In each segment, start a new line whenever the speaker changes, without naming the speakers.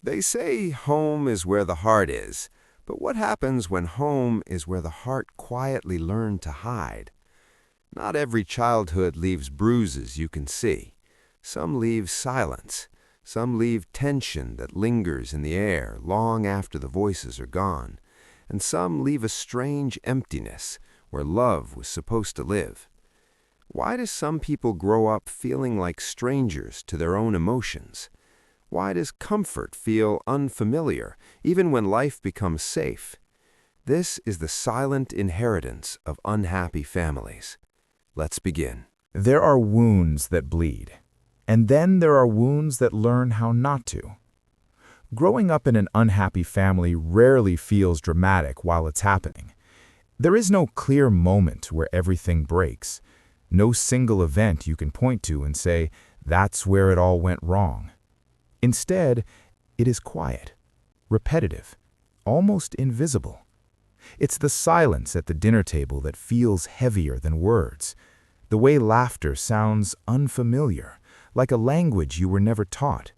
They say home is where the heart is, but what happens when home is where the heart quietly learned to hide? Not every childhood leaves bruises you can see. Some leave silence. Some leave tension that lingers in the air long after the voices are gone. And some leave a strange emptiness where love was supposed to live. Why do some people grow up feeling like strangers to their own emotions? Why does comfort feel unfamiliar, even when life becomes safe? This is the silent inheritance of unhappy families. Let's begin.
There are wounds that bleed, and then there are wounds that learn how not to. Growing up in an unhappy family rarely feels dramatic while it's happening. There is no clear moment where everything breaks, no single event you can point to and say, that's where it all went wrong. Instead, it is quiet, repetitive, almost invisible. It's the silence at the dinner table that feels heavier than words, the way laughter sounds unfamiliar, like a language you were never taught.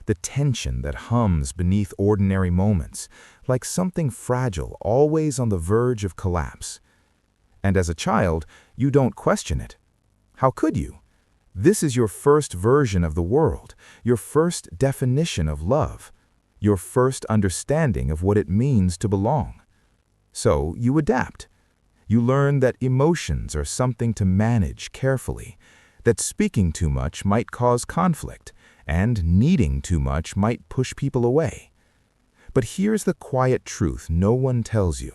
The tension that hums beneath ordinary moments, like something fragile always on the verge of collapse. And as a child, you don't question it. How could you? This is your first version of the world, your first definition of love, your first understanding of what it means to belong. So you adapt. You learn that emotions are something to manage carefully, that speaking too much might cause conflict, and needing too much might push people away. But here's the quiet truth no one tells you.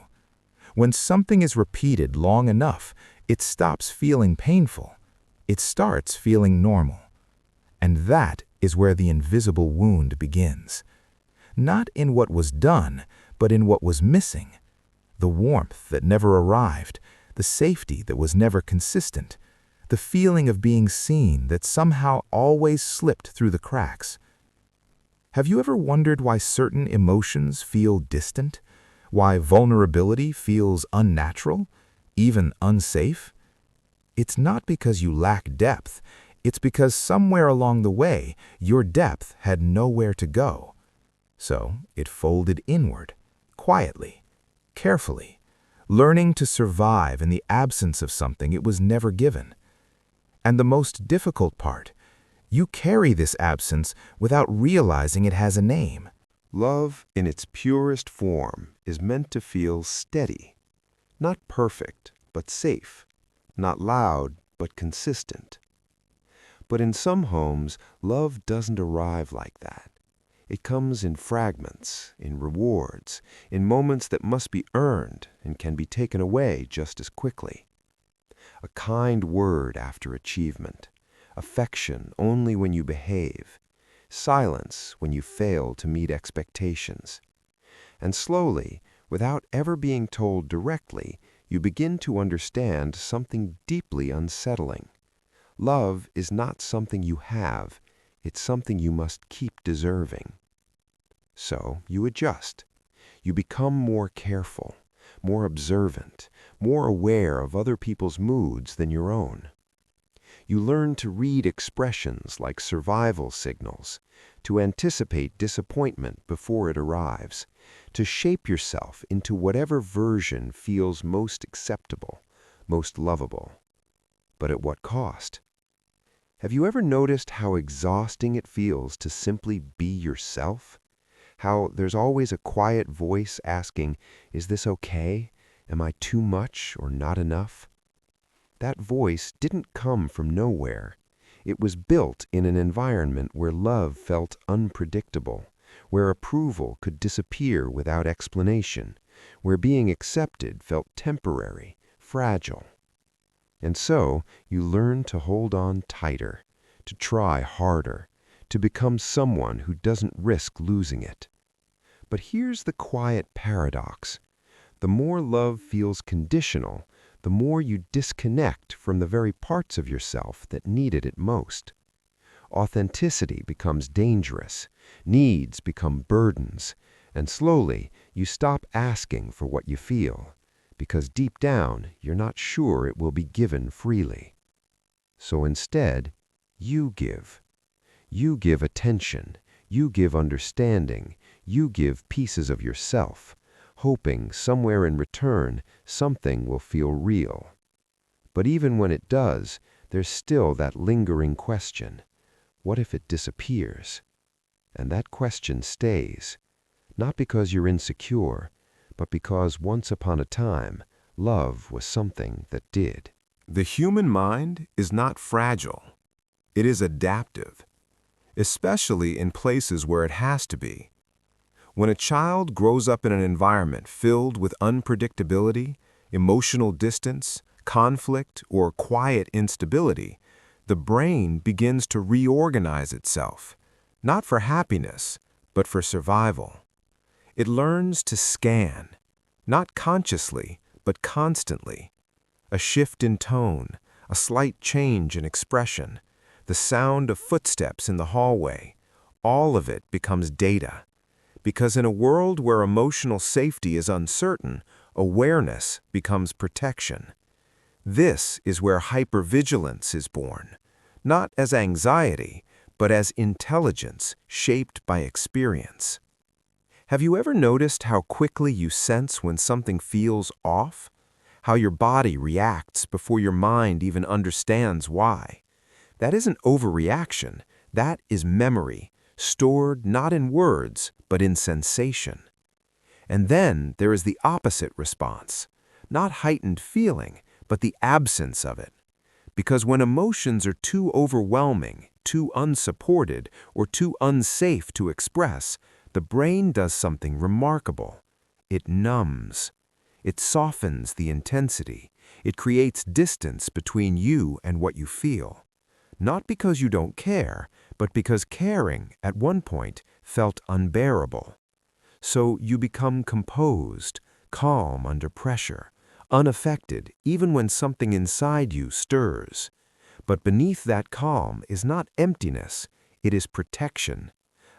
When something is repeated long enough, it stops feeling painful. It starts feeling normal. And that is where the invisible wound begins. Not in what was done, but in what was missing. The warmth that never arrived, the safety that was never consistent, the feeling of being seen that somehow always slipped through the cracks. Have you ever wondered why certain emotions feel distant? Why vulnerability feels unnatural, even unsafe? It's not because you lack depth. It's because somewhere along the way, your depth had nowhere to go. So it folded inward, quietly, carefully, learning to survive in the absence of something it was never given. And the most difficult part, you carry this absence without realizing it has a name.
Love, in its purest form, is meant to feel steady. Not perfect, but safe. Not loud, but consistent. But in some homes, love doesn't arrive like that. It comes in fragments, in rewards, in moments that must be earned and can be taken away just as quickly. A kind word after achievement, affection only when you behave, silence when you fail to meet expectations. And slowly, without ever being told directly, you begin to understand something deeply unsettling. Love is not something you have, it's something you must keep deserving. So you adjust. You become more careful, more observant, more aware of other people's moods than your own. You learn to read expressions like survival signals, to anticipate disappointment before it arrives, to shape yourself into whatever version feels most acceptable, most lovable. But at what cost? Have you ever noticed how exhausting it feels to simply be yourself? How there's always a quiet voice asking, is this okay? Am I too much or not enough? That voice didn't come from nowhere. It was built in an environment where love felt unpredictable, where approval could disappear without explanation, where being accepted felt temporary, fragile. And so you learn to hold on tighter, to try harder, to become someone who doesn't risk losing it. But here's the quiet paradox. The more love feels conditional, the more you disconnect from the very parts of yourself that needed it most. Authenticity becomes dangerous, needs become burdens, and slowly you stop asking for what you feel, because deep down you're not sure it will be given freely. So instead, you give. You give attention, You give understanding, you give pieces of yourself, hoping somewhere in return something will feel real. But even when it does, there's still that lingering question. What if it disappears? And that question stays, not because you're insecure, but because once upon a time, love was something that did.
The human mind is not fragile. It is adaptive, especially in places where it has to be. When a child grows up in an environment filled with unpredictability, emotional distance, conflict, or quiet instability, the brain begins to reorganize itself, not for happiness, but for survival. It learns to scan, not consciously, but constantly. A shift in tone, a slight change in expression, the sound of footsteps in the hallway, all of it becomes data. Because in a world where emotional safety is uncertain, awareness becomes protection. This is where hypervigilance is born, not as anxiety, but as intelligence shaped by experience. Have you ever noticed how quickly you sense when something feels off? How your body reacts before your mind even understands why? That isn't overreaction, that is memory, stored not in words, but in sensation. And then there is the opposite response, not heightened feeling, but the absence of it. Because when emotions are too overwhelming, too unsupported, or too unsafe to express, the brain does something remarkable. It numbs. It softens the intensity. It creates distance between you and what you feel. Not because you don't care, but because caring, at one point, felt unbearable. So you become composed, calm under pressure, unaffected even when something inside you stirs. But beneath that calm is not emptiness, it is protection.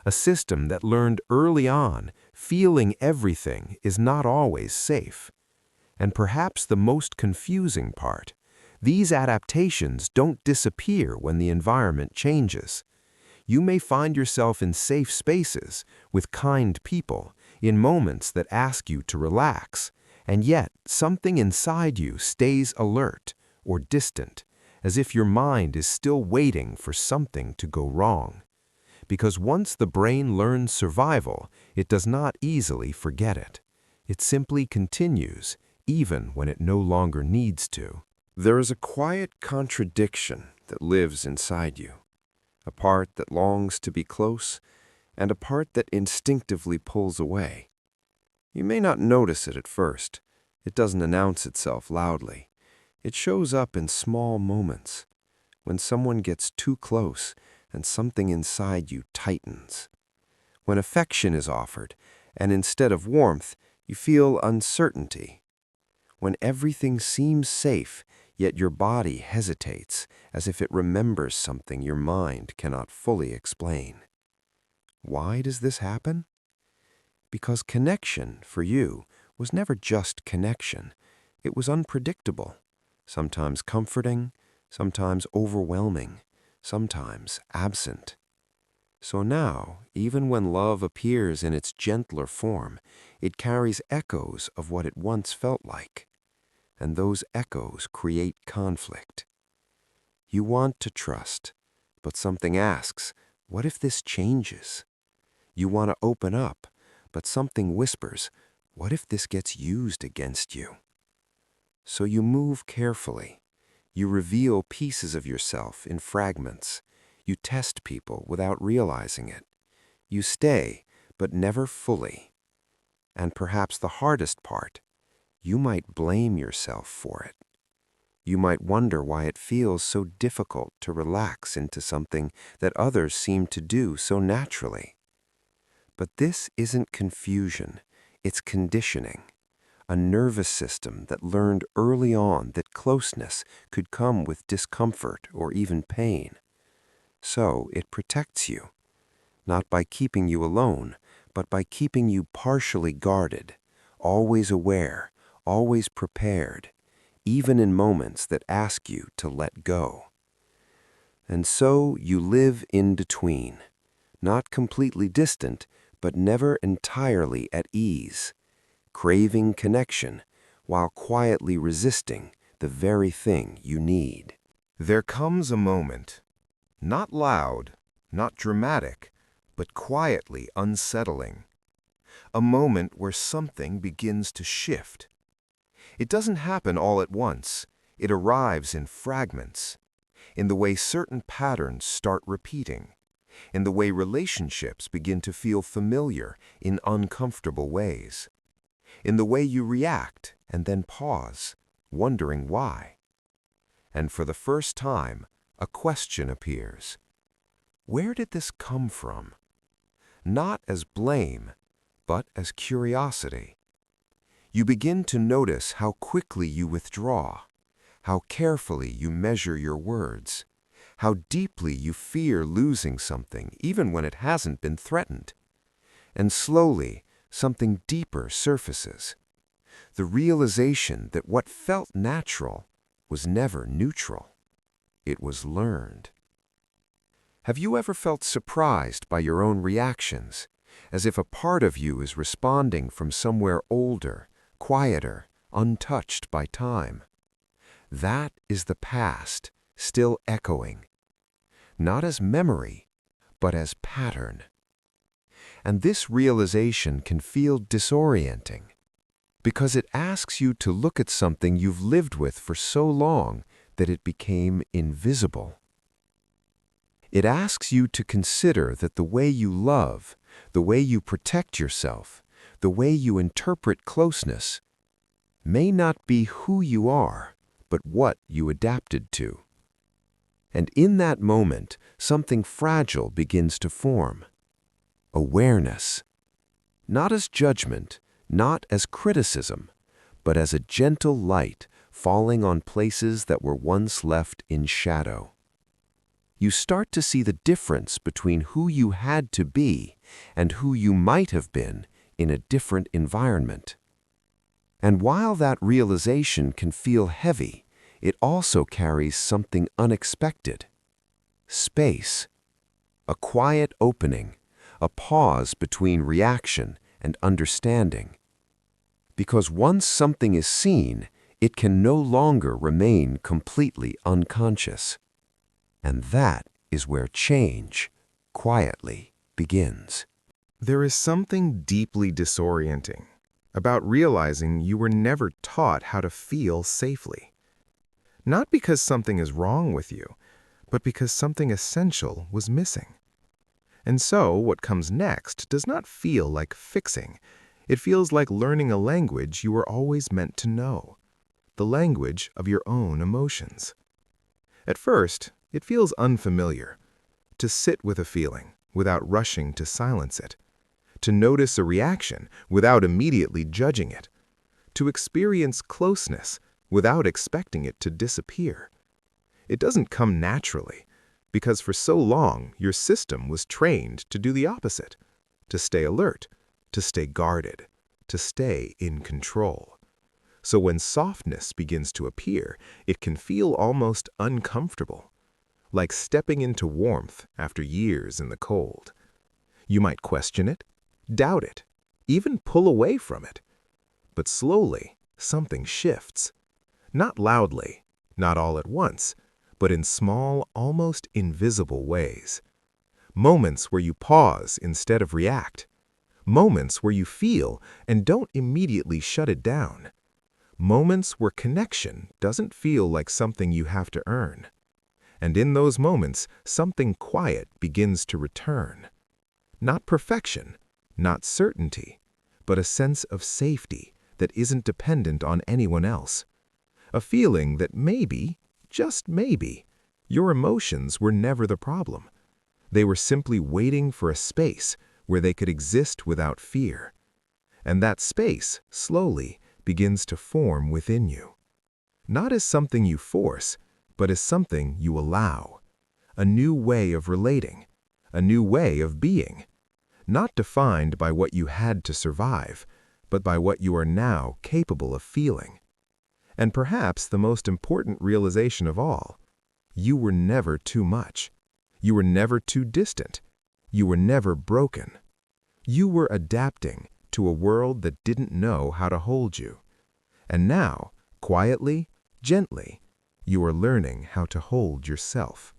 A system that learned early on, feeling everything is not always safe. And perhaps the most confusing part, these adaptations don't disappear when the environment changes. You may find yourself in safe spaces, with kind people, in moments that ask you to relax, and yet something inside you stays alert or distant, as if your mind is still waiting for something to go wrong. Because once the brain learns survival, it does not easily forget it. It simply continues, even when it no longer needs to.
There is a quiet contradiction that lives inside you, a part that longs to be close and a part that instinctively pulls away. You may not notice it at first. It doesn't announce itself loudly. It shows up in small moments, when someone gets too close and something inside you tightens. When affection is offered, and instead of warmth, you feel uncertainty. When everything seems safe, yet your body hesitates, as if it remembers something your mind cannot fully explain. Why does this happen? Because connection, for you, was never just connection. It was unpredictable, sometimes comforting, sometimes overwhelming, sometimes absent. So now, even when love appears in its gentler form, it carries echoes of what it once felt like. And those echoes create conflict. You want to trust, but something asks, what if this changes? You want to open up, but something whispers, what if this gets used against you? So you move carefully. You reveal pieces of yourself in fragments. You test people without realizing it. You stay, but never fully. And perhaps the hardest part, you might blame yourself for it. You might wonder why it feels so difficult to relax into something that others seem to do so naturally. But this isn't confusion, it's conditioning. A nervous system that learned early on that closeness could come with discomfort or even pain. So it protects you, not by keeping you alone, but by keeping you partially guarded, always aware, always prepared, even in moments that ask you to let go. And so you live in between, not completely distant, but never entirely at ease, craving connection while quietly resisting the very thing you need.
There comes a moment, not loud, not dramatic, but quietly unsettling. A moment where something begins to shift. It doesn't happen all at once. It arrives in fragments, in the way certain patterns start repeating, in the way relationships begin to feel familiar in uncomfortable ways, in the way you react and then pause, wondering why. And for the first time, a question appears. Where did this come from? Not as blame, but as curiosity. You begin to notice how quickly you withdraw, how carefully you measure your words, how deeply you fear losing something even when it hasn't been threatened. And slowly, something deeper surfaces. The realization that what felt natural was never neutral. It was learned. Have you ever felt surprised by your own reactions, as if a part of you is responding from somewhere older, quieter, untouched by time? That is the past, still echoing, not as memory, but as pattern. And this realization can feel disorienting, because it asks you to look at something you've lived with for so long that it became invisible. It asks you to consider that the way you love, the way you protect yourself, the way you interpret closeness, may not be who you are, but what you adapted to. And in that moment, something fragile begins to form. Awareness. Not as judgment, not as criticism, but as a gentle light falling on places that were once left in shadow. You start to see the difference between who you had to be and who you might have been in a different environment. And while that realization can feel heavy, it also carries something unexpected. Space. A quiet opening, a pause between reaction and understanding. Because once something is seen, it can no longer remain completely unconscious. And that is where change, quietly, begins.
There is something deeply disorienting about realizing you were never taught how to feel safely. Not because something is wrong with you, but because something essential was missing. And so what comes next does not feel like fixing. It feels like learning a language you were always meant to know, the language of your own emotions. At first, it feels unfamiliar. To sit with a feeling without rushing to silence it. To notice a reaction without immediately judging it. To experience closeness without expecting it to disappear. It doesn't come naturally, because for so long your system was trained to do the opposite, to stay alert, to stay guarded, to stay in control. So when softness begins to appear, it can feel almost uncomfortable, like stepping into warmth after years in the cold. You might question it, doubt it, even pull away from it. But slowly, something shifts. Not loudly, not all at once, but in small, almost invisible ways. Moments where you pause instead of react. Moments where you feel and don't immediately shut it down. Moments where connection doesn't feel like something you have to earn. And in those moments, something quiet begins to return. Not perfection, not certainty, but a sense of safety that isn't dependent on anyone else. A feeling that maybe, just maybe, your emotions were never the problem. They were simply waiting for a space where they could exist without fear. And that space, slowly, begins to form within you. Not as something you force, but as something you allow. A new way of relating, a new way of being, not defined by what you had to survive, but by what you are now capable of feeling. And perhaps the most important realization of all, you were never too much. You were never too distant. You were never broken. You were adapting to a world that didn't know how to hold you. And now, quietly, gently, you are learning how to hold yourself.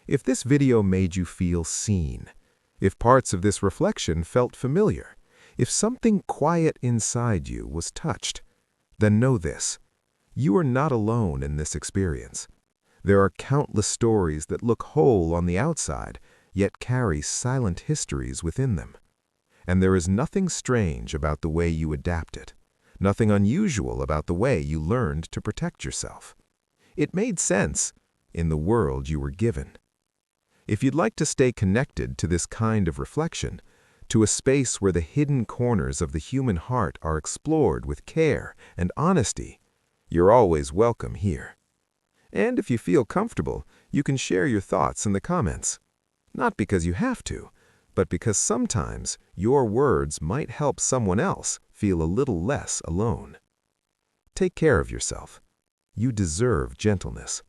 If this video made you feel seen, if parts of this reflection felt familiar, if something quiet inside you was touched, then know this: you are not alone in this experience. There are countless stories that look whole on the outside, yet carry silent histories within them. And there is nothing strange about the way you adapted, nothing unusual about the way you learned to protect yourself. It made sense in the world you were given. If you'd like to stay connected to this kind of reflection, to a space where the hidden corners of the human heart are explored with care and honesty, you're always welcome here. And if you feel comfortable, you can share your thoughts in the comments. Not because you have to, but because sometimes your words might help someone else feel a little less alone. Take care of yourself. You deserve gentleness.